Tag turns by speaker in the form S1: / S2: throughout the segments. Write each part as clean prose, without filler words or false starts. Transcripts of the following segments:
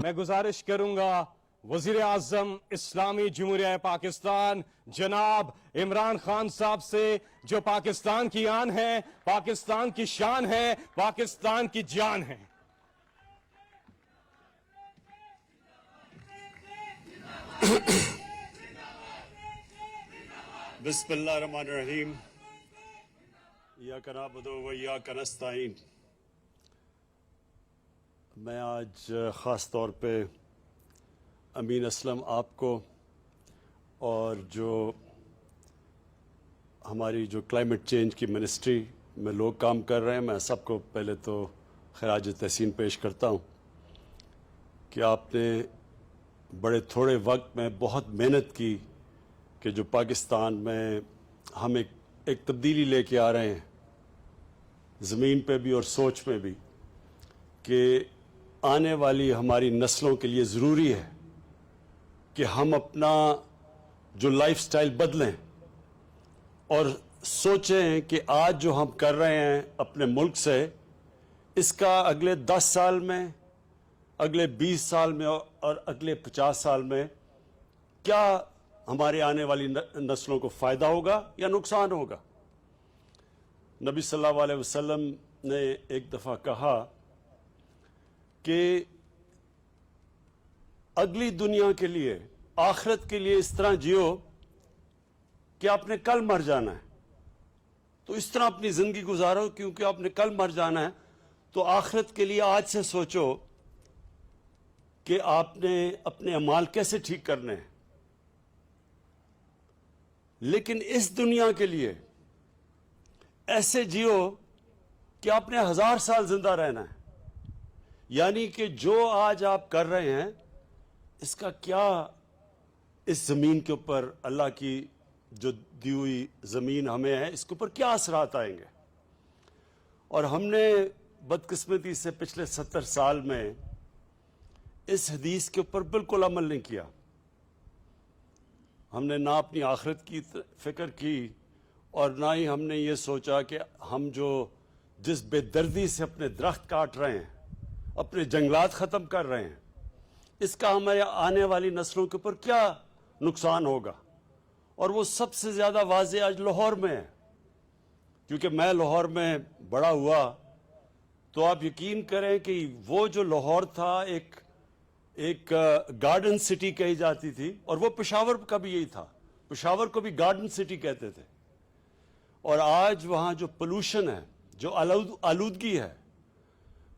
S1: میں گزارش کروں گا وزیر اعظم اسلامی جمہوریہ پاکستان جناب عمران خان صاحب سے، جو پاکستان کی آن ہے، پاکستان کی شان ہے، پاکستان کی جان ہے۔
S2: بسم اللہ الرحمن الرحیم۔ ایاک نعبد و ایاک نستعین۔ میں آج خاص طور پہ امین اسلم آپ کو اور جو ہماری جو کلائمیٹ چینج کی منسٹری میں لوگ کام کر رہے ہیں، میں سب کو پہلے تو خراج تحسین پیش کرتا ہوں کہ آپ نے بڑے تھوڑے وقت میں بہت محنت کی کہ جو پاکستان میں ہم ایک تبدیلی لے کے آ رہے ہیں، زمین پہ بھی اور سوچ میں بھی، کہ آنے والی ہماری نسلوں کے لیے ضروری ہے کہ ہم اپنا جو لائف سٹائل بدلیں اور سوچیں کہ آج جو ہم کر رہے ہیں اپنے ملک سے، اس کا اگلے 10 سال میں، اگلے 20 سال میں اور اگلے 50 سال میں کیا ہمارے آنے والی نسلوں کو فائدہ ہوگا یا نقصان ہوگا۔ نبی صلی اللہ علیہ وسلم نے ایک دفعہ کہا کہ اگلی دنیا کے لیے، آخرت کے لیے اس طرح جیو کہ آپ نے کل مر جانا ہے، تو اس طرح اپنی زندگی گزارو کیونکہ آپ نے کل مر جانا ہے، تو آخرت کے لیے آج سے سوچو کہ آپ نے اپنے اعمال کیسے ٹھیک کرنے ہیں۔ لیکن اس دنیا کے لیے ایسے جیو کہ آپ نے 1000 سال زندہ رہنا ہے، یعنی کہ جو آج آپ کر رہے ہیں اس کا کیا اس زمین کے اوپر، اللہ کی جو دی ہوئی زمین ہمیں ہے، اس کے اوپر کیا اثرات آئیں گے۔ اور ہم نے بدقسمتی سے پچھلے 70 سال میں اس حدیث کے اوپر بالکل عمل نہیں کیا۔ ہم نے نہ اپنی آخرت کی فکر کی اور نہ ہی ہم نے یہ سوچا کہ ہم جس بے دردی سے اپنے درخت کاٹ رہے ہیں، اپنے جنگلات ختم کر رہے ہیں، اس کا ہمیں آنے والی نسلوں کے اوپر کیا نقصان ہوگا۔ اور وہ سب سے زیادہ واضح آج لاہور میں ہے، کیونکہ میں لاہور میں بڑا ہوا، تو آپ یقین کریں کہ وہ جو لاہور تھا ایک گارڈن سٹی کہی جاتی تھی، اور وہ پشاور کا بھی یہی تھا، پشاور کو بھی گارڈن سٹی کہتے تھے۔ اور آج وہاں جو پولوشن ہے، جو آلودگی ہے،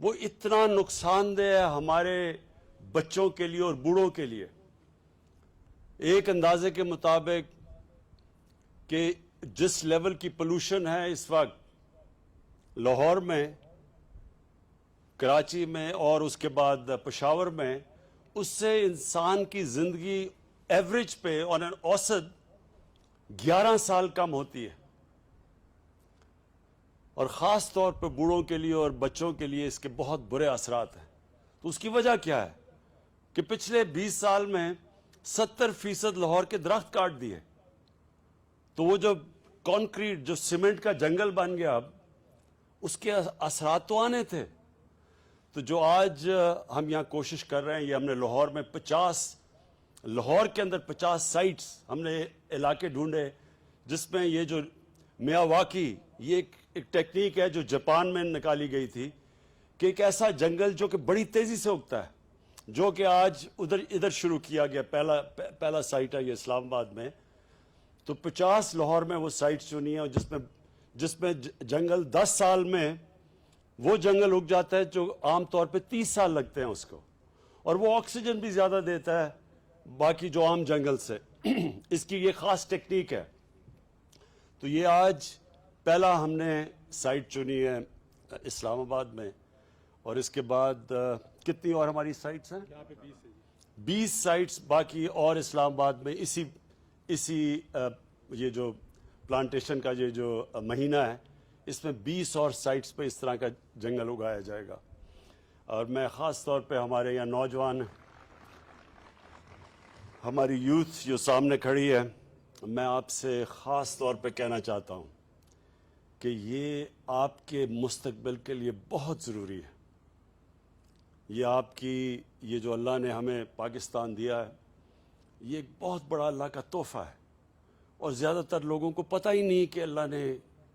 S2: وہ اتنا نقصان دہ ہے ہمارے بچوں کے لیے اور بوڑھوں کے لیے۔ ایک اندازے کے مطابق کہ جس لیول کی پولوشن ہے اس وقت لاہور میں، کراچی میں اور اس کے بعد پشاور میں، اس سے انسان کی زندگی ایوریج پہ اور اوسط 11 سال کم ہوتی ہے، اور خاص طور پہ بوڑھوں کے لیے اور بچوں کے لیے اس کے بہت برے اثرات ہیں۔ تو اس کی وجہ کیا ہے کہ پچھلے 20 سال میں 70% لاہور کے درخت کاٹ دیے، تو وہ جو کانکریٹ، جو سیمنٹ کا جنگل بن گیا، اب اس کے اثرات تو آنے تھے۔ تو جو آج ہم یہاں کوشش کر رہے ہیں، یہ ہم نے لاہور میں لاہور کے اندر 50 سائٹس ہم نے علاقے ڈھونڈے، جس میں یہ جو میاواکی، یہ ایک ٹیکنیک ہے جو جاپان میں نکالی گئی تھی، کہ ایک ایسا جنگل جو کہ بڑی تیزی سے اگتا ہے، جو کہ آج ادھر شروع کیا گیا، پہلا سائٹ ہے یہ اسلام آباد میں۔ تو 50 لاہور میں وہ سائٹس چنی ہیں، اور جس میں جنگل 10 سال میں وہ جنگل اگ جاتا ہے جو عام طور پہ 30 سال لگتے ہیں اس کو، اور وہ آکسیجن بھی زیادہ دیتا ہے باقی جو عام جنگل سے۔ اس کی یہ خاص ٹیکنیک ہے۔ تو یہ آج پہلا ہم نے سائٹ چنی ہے اسلام آباد میں، اور اس کے بعد کتنی اور ہماری سائٹس ہیں؟ 20 سائٹس باقی اور اسلام آباد میں اسی یہ جو پلانٹیشن کا یہ جو مہینہ ہے، اس میں 20 اور سائٹس پہ اس طرح کا جنگل اگایا جائے گا۔ اور میں خاص طور پہ ہمارے یہاں نوجوان، ہماری یوتھ جو سامنے کھڑی ہے، میں آپ سے خاص طور پہ کہنا چاہتا ہوں کہ یہ آپ کے مستقبل کے لیے بہت ضروری ہے۔ یہ آپ کی یہ جو اللہ نے ہمیں پاکستان دیا ہے یہ ایک بہت بڑا اللہ کا تحفہ ہے، اور زیادہ تر لوگوں کو پتہ ہی نہیں کہ اللہ نے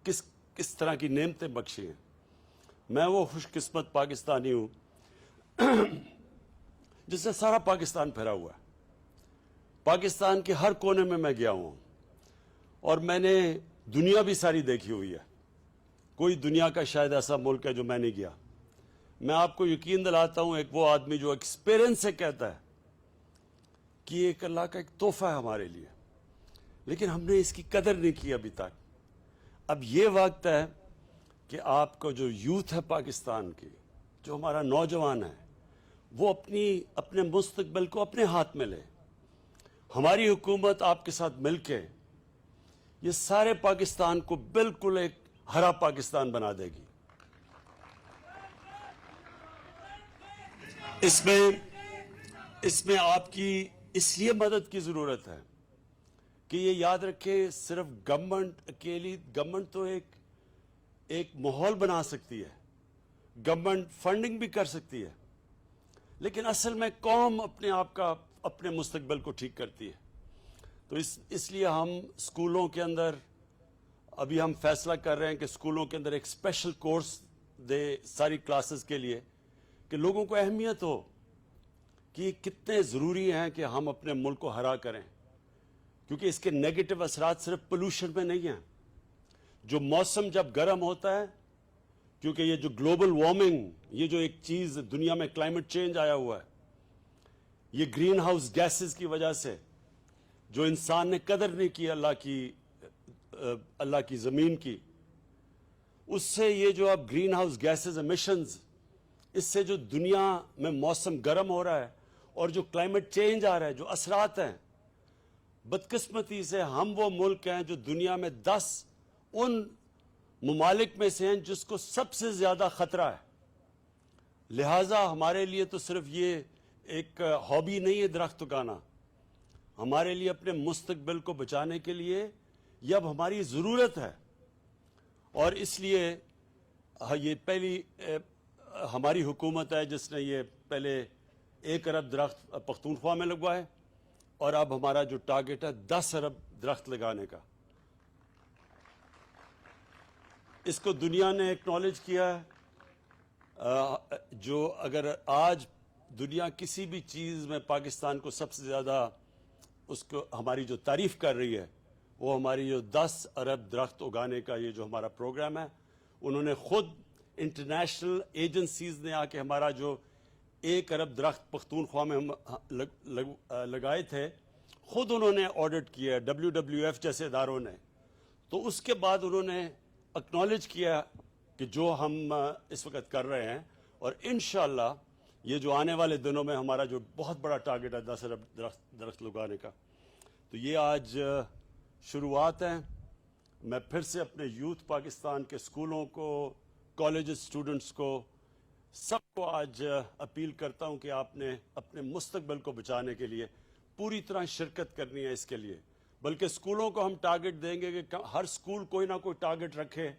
S2: کس طرح کی نعمتیں بخشی ہیں۔ میں وہ خوش قسمت پاکستانی ہوں جس سے سارا پاکستان پھیرا ہوا ہے۔ پاکستان کے ہر کونے میں گیا ہوں، اور میں نے دنیا بھی ساری دیکھی ہوئی ہے۔ کوئی دنیا کا شاید ایسا ملک ہے جو میں نہیں گیا۔ میں آپ کو یقین دلاتا ہوں، ایک وہ آدمی جو ایکسپیرینس سے کہتا ہے کہ یہ ایک اللہ کا ایک تحفہ ہے ہمارے لیے، لیکن ہم نے اس کی قدر نہیں کی ابھی تک۔ اب یہ وقت ہے کہ آپ کو جو یوتھ ہے پاکستان کی، جو ہمارا نوجوان ہے، وہ اپنے مستقبل کو اپنے ہاتھ میں لے۔ ہماری حکومت آپ کے ساتھ مل کے یہ سارے پاکستان کو بالکل ایک ہرا پاکستان بنا دے گی۔ اس میں آپ کی اس لیے مدد کی ضرورت ہے کہ یہ یاد رکھے، صرف گورنمنٹ تو ایک ماحول بنا سکتی ہے، گورنمنٹ فنڈنگ بھی کر سکتی ہے، لیکن اصل میں قوم اپنے مستقبل کو ٹھیک کرتی ہے۔ تو اس لیے ہم اسکولوں کے اندر ابھی ہم فیصلہ کر رہے ہیں کہ اسکولوں کے اندر ایک اسپیشل کورس دے ساری کلاسز کے لیے، کہ لوگوں کو اہمیت ہو کہ یہ کتنے ضروری ہیں کہ ہم اپنے ملک کو ہرا کریں، کیونکہ اس کے نیگیٹو اثرات صرف پولوشن میں نہیں ہیں۔ جو موسم جب گرم ہوتا ہے، کیونکہ یہ جو گلوبل وارمنگ، یہ جو ایک چیز دنیا میں کلائمیٹ چینج آیا ہوا ہے، یہ گرین ہاؤس گیسز کی وجہ سے جو انسان نے قدر نہیں کی اللہ کی زمین کی، اس سے یہ جو اب گرین ہاؤس گیسز ایمیشنز، اس سے جو دنیا میں موسم گرم ہو رہا ہے اور جو کلائمیٹ چینج آ رہا ہے، جو اثرات ہیں، بدقسمتی سے ہم وہ ملک ہیں جو دنیا میں 10 ان ممالک میں سے ہیں جس کو سب سے زیادہ خطرہ ہے۔ لہٰذا ہمارے لیے تو صرف یہ ایک ہابی نہیں ہے درخت اگانا، ہمارے لیے اپنے مستقبل کو بچانے کے لیے یہ اب ہماری ضرورت ہے۔ اور اس لیے یہ پہلی ہماری حکومت ہے جس نے یہ پہلے 1 ارب درخت پختونخوا میں لگوائے، اور اب ہمارا جو ٹارگٹ ہے 10 ارب درخت لگانے کا۔ اس کو دنیا نے ایکنالج کیا ہے۔ جو اگر آج دنیا کسی بھی چیز میں پاکستان کو سب سے زیادہ اس کو ہماری جو تعریف کر رہی ہے، وہ ہماری جو 10 ارب درخت اگانے کا یہ جو ہمارا پروگرام ہے۔ انہوں نے خود انٹرنیشنل ایجنسیز نے آ کے ہمارا جو 1 ارب درخت پختونخوا میں ہم لگائے تھے، خود انہوں نے آڈٹ کیا، WWF جیسے اداروں نے۔ تو اس کے بعد انہوں نے اکنالج کیا کہ جو ہم اس وقت کر رہے ہیں، اور انشاءاللہ یہ جو آنے والے دنوں میں ہمارا جو بہت بڑا ٹارگٹ ہے 10 ارب درخت لگانے کا، تو یہ آج شروعات ہیں۔ میں پھر سے اپنے یوتھ پاکستان کے اسکولوں کو، کالج اسٹوڈنٹس کو، سب کو آج اپیل کرتا ہوں کہ آپ نے اپنے مستقبل کو بچانے کے لیے پوری طرح شرکت کرنی ہے اس کے لیے۔ بلکہ اسکولوں کو ہم ٹارگٹ دیں گے کہ ہر اسکول کوئی نہ کوئی ٹارگٹ رکھے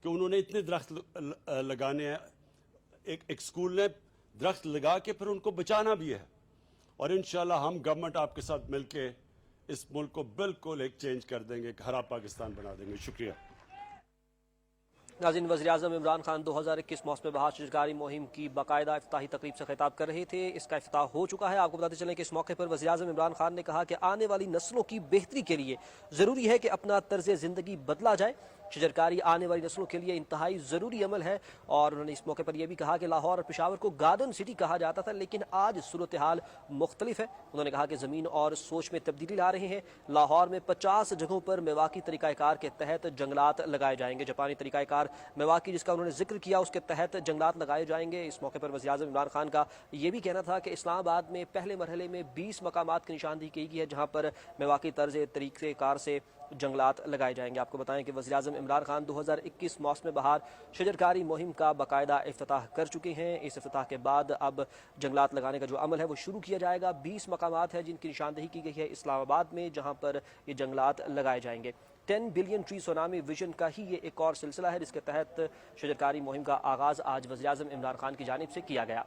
S2: کہ انہوں نے اتنے درخت لگانے ہیں۔ ایک اسکول نے درخت لگا کے پھر ان کو بچانا بھی ہے، اور انشاءاللہ ہم گورنمنٹ آپ کے ساتھ مل کے اس ملک کو بالکل ایک چینج کر دیں گے، ہرا پاکستان بنا دیں گے۔ شکریہ۔
S3: ناظرین، وزیراعظم عمران خان 2021 موسم بہار شجرکاری مہم کی باقاعدہ افتتاحی تقریب سے خطاب کر رہے تھے۔ اس کا افتتاح ہو چکا ہے۔ آپ کو بتاتے چلیں کہ اس موقع پر وزیراعظم عمران خان نے کہا کہ آنے والی نسلوں کی بہتری کے لیے ضروری ہے کہ اپنا طرز زندگی بدلا جائے۔ شجرکاری آنے والی نسلوں کے لیے انتہائی ضروری عمل ہے، اور انہوں نے اس موقع پر یہ بھی کہا کہ لاہور اور پشاور کو گارڈن سٹی کہا جاتا تھا، لیکن آج صورتحال مختلف ہے۔ انہوں نے کہا کہ زمین اور سوچ میں تبدیلی لا رہے ہیں۔ لاہور میں 50 جگہوں پر میواکی طریقہ کار کے تحت جنگلات لگائے جائیں گے۔ جاپانی طریقہ کار میواکی جس کا انہوں نے ذکر کیا، اس کے تحت جنگلات لگائے جائیں گے۔ اس موقع پر وزیراعظم عمران خان کا یہ بھی کہنا تھا کہ اسلام آباد میں پہلے مرحلے میں 20 مقامات کی نشاندہی کی گئی ہے جہاں پر میواکی طرز طریقہ کار سے جنگلات لگائے جائیں گے۔ آپ کو بتائیں کہ وزیراعظم عمران خان 2021 موسم بہار شجرکاری مہم کا باقاعدہ افتتاح کر چکے ہیں۔ اس افتتاح کے بعد اب جنگلات لگانے کا جو عمل ہے وہ شروع کیا جائے گا۔ 20 مقامات ہیں جن کی نشاندہی کی گئی ہے اسلام آباد میں، جہاں پر یہ جنگلات لگائے جائیں گے۔ 10 بلین ٹری سونامی ویژن کا ہی یہ ایک اور سلسلہ ہے جس کے تحت شجرکاری مہم کا آغاز آج وزیراعظم عمران خان کی جانب سے کیا گیا۔